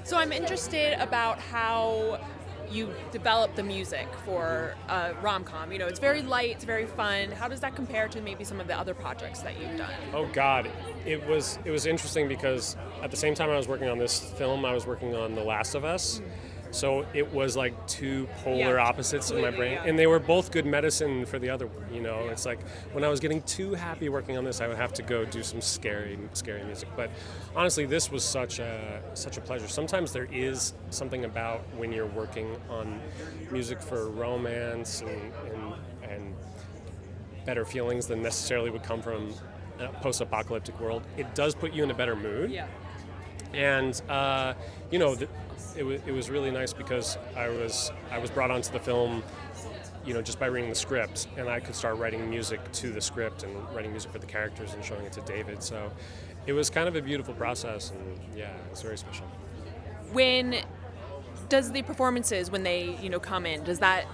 So I'm interested about how you develop the music for a rom-com. You know, it's very light, it's very fun. How does that compare to maybe some of the other projects that you've done? Oh God, it was interesting because at the same time I was working on this film, I was working on The Last of Us. So it was like two polar opposites in my brain, and they were both good medicine for the other one. You know, it's like when I was getting too happy working on this, I would have to go do some scary music. But honestly, this was such a pleasure. Sometimes there is something about when you're working on music for romance and better feelings than necessarily would come from a post-apocalyptic world. It does put you in a better mood. Yeah. And you know, it was really nice because I was brought onto the film, you know, just by reading the script, and I could start writing music to the script and writing music for the characters and showing it to David. So it was kind of a beautiful process, and yeah, it was very special. When does the performances, when they, you know, come in, does that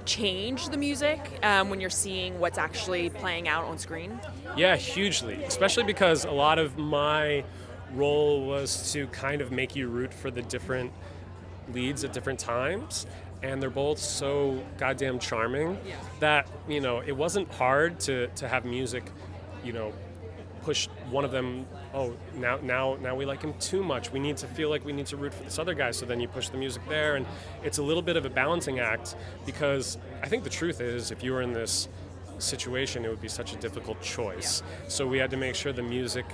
change the music when you're seeing what's actually playing out on screen? Yeah, hugely, especially because a lot of my role was to kind of make you root for the different leads at different times, and they're both so goddamn charming that, you know, it wasn't hard to have music, you know, push one of them. Oh, now we like him too much, we need to feel like we need to root for this other guy, so then you push the music there, and it's a little bit of a balancing act, because I think the truth is, if you were in this situation, it would be such a difficult choice. So we had to make sure the music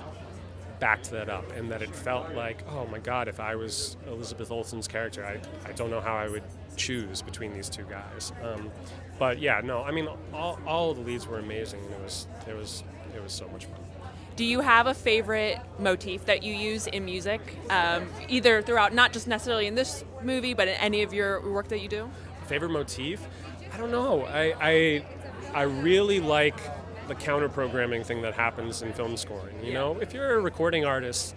backed that up, and that it felt like, oh my God, if I was Elizabeth Olsen's character, I don't know how I would choose between these two guys. But yeah, no, I mean, all of the leads were amazing, and it was so much fun. Do you have a favorite motif that you use in music, either throughout, not just necessarily in this movie, but in any of your work that you do? Favorite motif? I don't know. I really like the counter-programming thing that happens in film scoring. You know, if you're a recording artist,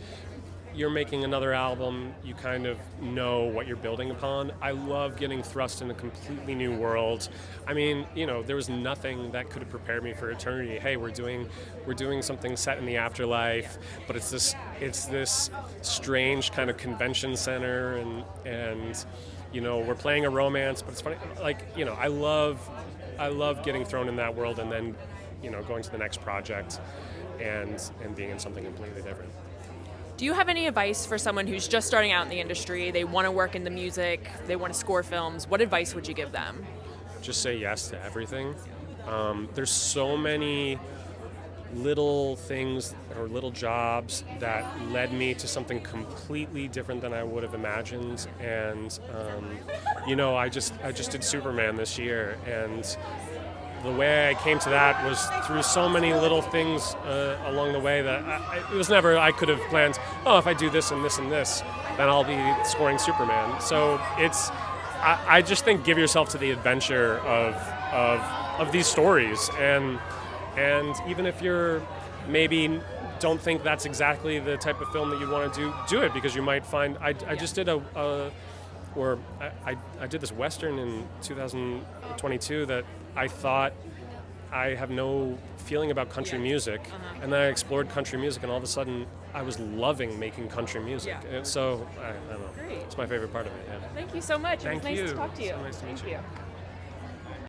you're making another album, you kind of know what you're building upon. I love getting thrust in a completely new world. I mean, you know, there was nothing that could have prepared me for eternity. Hey, we're doing something set in the afterlife, but it's this strange kind of convention center, and you know, we're playing a romance, but it's funny. Like, you know, I love getting thrown in that world, and then, you know, going to the next project and being in something completely different. Do you have any advice for someone who's just starting out in the industry, they want to work in the music, they want to score films? What advice would you give them? Just say yes to everything. There's so many little things or little jobs that led me to something completely different than I would have imagined. And you know, I just did Superman this year, and the way I came to that was through so many little things along the way that it was never I could have planned, oh, if I do this and this and this, then I'll be scoring Superman. So I just think give yourself to the adventure of these stories, and even if you're maybe don't think that's exactly the type of film that you want to do it, because you might find I just did I did this Western in 2022 that I thought I have no feeling about country music, and then I explored country music, and all of a sudden I was loving making country music. And so I don't know. Great. It's my favorite part of it. Yeah. Thank you so much. Thank It was nice you. to talk to you. So nice to meet Thank you. you.